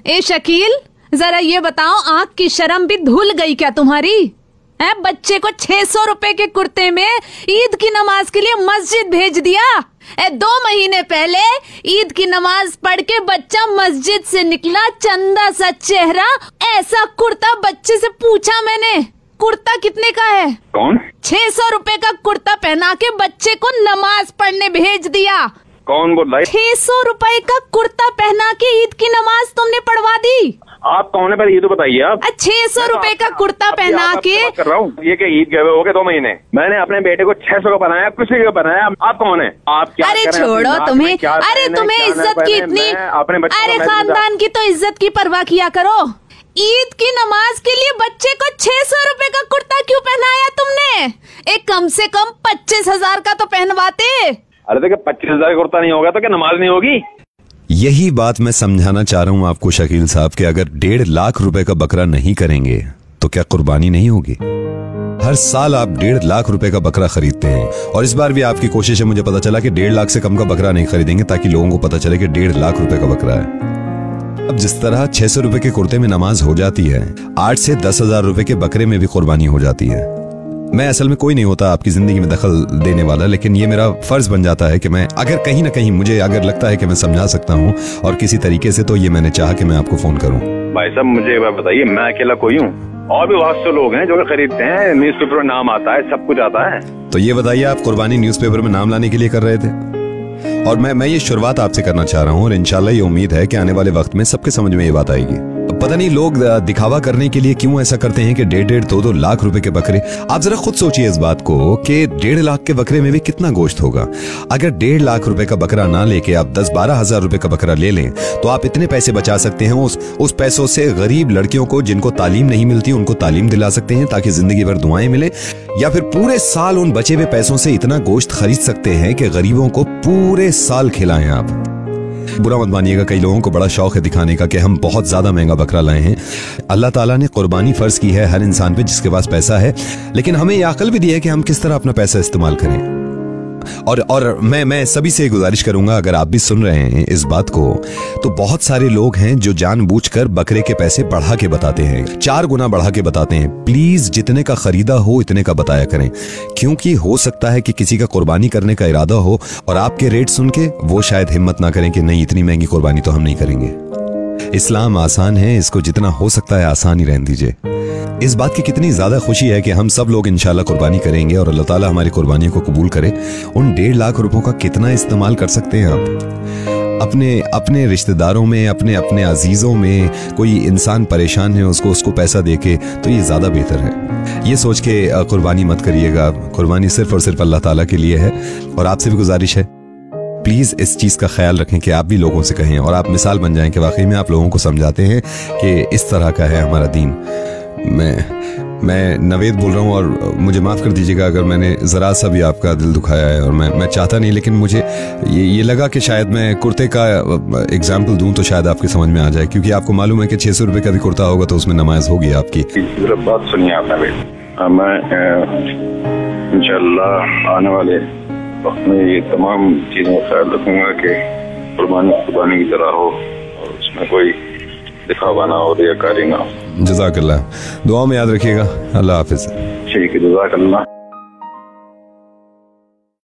ए शकील, जरा ये बताओ, आंख की शर्म भी धुल गई क्या तुम्हारी? है बच्चे को 600 रुपए के कुर्ते में ईद की नमाज के लिए मस्जिद भेज दिया। 2 महीने पहले ईद की नमाज पढ़ के बच्चा मस्जिद से निकला, चंदा सा चेहरा, ऐसा कुर्ता। बच्चे से पूछा मैंने, कुर्ता कितने का है? कौन? 600 रुपए का कुर्ता पहना के बच्चे को नमाज पढ़ने भेज दिया। कौन बोल रहा है? 600 रुपए का कुर्ता पहना के ईद की नमाज तुमने पढ़वा दी। आप कौन है पहले ये तो बताइए आप। 600 रुपए का कुर्ता पहना के कर रहा हूँ। ये क्या ईद गए हो गए 2 महीने? मैंने अपने बेटे को 600 का बनाया, किसी का बनाया। आप कौन है? आप क्या? अरे छोड़ो तुम्हें, अरे तुम्हें इज्जत की इतनी, अरे खानदान की तो इज्जत की परवाह किया करो। ईद की नमाज के लिए बच्चे को 600 रुपए का कुर्ता क्यों पहनाया तुमने? एक कम से कम 25,000 का तो पहनवाते। अरे देखिए 25,000 का कुर्ता नहीं होगा तो क्या नमाज नहीं होगी? यही बात मैं समझाना चाह रहा हूं आपको शकील साहब कि अगर 1.5 लाख रुपए का बकरा नहीं करेंगे तो क्या कुर्बानी नहीं होगी? हर साल आप 1.5 लाख रुपए का बकरा खरीदते हैं और इस बार भी आपकी कोशिश है, मुझे पता चला कि 1.5 लाख से कम का बकरा नहीं खरीदेंगे ताकि लोगों को पता चले कि 1.5 लाख रुपए का बकरा है। अब जिस तरह 600 रुपए के कुर्ते में नमाज हो जाती है, 8 से 10,000 रुपए के बकरे में भी कुर्बानी हो जाती है। मैं असल में कोई नहीं होता आपकी जिंदगी में दखल देने वाला, लेकिन ये मेरा फर्ज बन जाता है कि मैं अगर कहीं ना कहीं मुझे अगर लगता है कि मैं समझा सकता हूँ और किसी तरीके से, तो ये मैंने चाहा कि मैं आपको फोन करूँ। भाई साहब मुझे एक बात बताइए, मैं अकेला कोई हूँ? और भी बहुत से लोग हैं जो खरीदते हैं, न्यूज़पेपर में नाम आता है, सब कुछ आता है। तो ये बताइए, आप कुर्बानी न्यूज़पेपर में नाम लाने के लिए कर रहे थे और मैं ये शुरुआत आपसे करना चाह रहा हूँ और इंशाल्लाह ये उम्मीद है कि आने वाले वक्त में सबके समझ में ये बात आएगी। पता नहीं लोग दिखावा करने के लिए क्यों ऐसा करते हैं कि 1.5, 2 लाख रुपए के बकरे। आप जरा खुद सोचिए इस बात को कि 1.5 लाख के बकरे में भी कितना गोश्त होगा। अगर 1.5 लाख रुपए का बकरा ना लेके आप 10-12 हजार रुपए का बकरा ले लें तो आप इतने पैसे बचा सकते हैं। उस पैसों से गरीब लड़कियों को जिनको तालीम नहीं मिलती उनको तालीम दिला सकते हैं ताकि जिंदगी भर दुआएं मिले, या फिर पूरे साल उन बचे हुए पैसों से इतना गोश्त खरीद सकते हैं कि गरीबों को पूरे साल खिलाएं आप। बुरा मत मानिएगा, कई लोगों को बड़ा शौक है दिखाने का कि हम बहुत ज्यादा महंगा बकरा लाए हैं। अल्लाह ताला ने कुर्बानी फर्ज की है हर इंसान पे जिसके पास पैसा है, लेकिन हमें यह अकल भी दी है कि हम किस तरह अपना पैसा इस्तेमाल करें। और मैं सभी से गुजारिश करूंगा, अगर आप भी सुन रहे हैं इस बात को, तो बहुत सारे लोग हैं जो जानबूझकर बकरे के पैसे बढ़ा के बताते हैं, 4 गुना बढ़ा के बताते हैं। प्लीज जितने का खरीदा हो इतने का बताया करें, क्योंकि हो सकता है कि किसी का कुर्बानी करने का इरादा हो और आपके रेट सुन के वो शायद हिम्मत ना करें कि नहीं इतनी महंगी कुर्बानी तो हम नहीं करेंगे। इस्लाम आसान है, इसको जितना हो सकता है आसान ही रहने दीजिए। इस बात की कितनी ज्यादा खुशी है कि हम सब लोग इंशाल्लाह कुर्बानी करेंगे और अल्लाह ताला हमारी कुर्बानियों को कबूल करे। उन 1.5 लाख रुपयों का कितना इस्तेमाल कर सकते हैं आप अपने रिश्तेदारों में, अपने अजीजों में। कोई इंसान परेशान है, उसको पैसा देके, तो ये ज्यादा बेहतर है। ये सोच के कुर्बानी मत करिएगा, कुर्बानी सिर्फ और सिर्फ अल्लाह ताला के लिए है। और आपसे भी गुजारिश है, प्लीज इस चीज का ख्याल रखें कि आप भी लोगों से कहें और आप मिसाल बन जाएं कि वाकई में आप लोगों को समझाते हैं कि इस तरह का है हमारा दीन। मैं नवेद बोल रहा हूँ और मुझे माफ कर दीजिएगा अगर मैंने जरा सा भी आपका दिल दुखाया है, और मैं चाहता नहीं, लेकिन मुझे ये लगा कि शायद मैं कुर्ते का एग्जाम्पल दूं तो शायद आपके समझ में आ जाए, क्योंकि आपको मालूम है कि 600 रुपए का भी कुर्ता होगा तो उसमें नमाज होगी आपकी। बात सुनिए आप नवेद, मैं इंशाल्लाह आने वाले वक्त में ये तमाम चीजों का ख्याल रखूंगा कि कुर्बानी की तरह हो और उसमें कोई दिखावा ना हो, रियाकारी ना हो। जज़ाकल्लाह, दुआ में याद रखिएगा। अल्लाह हाफिज। ठीक है, जज़ाकल्लाह।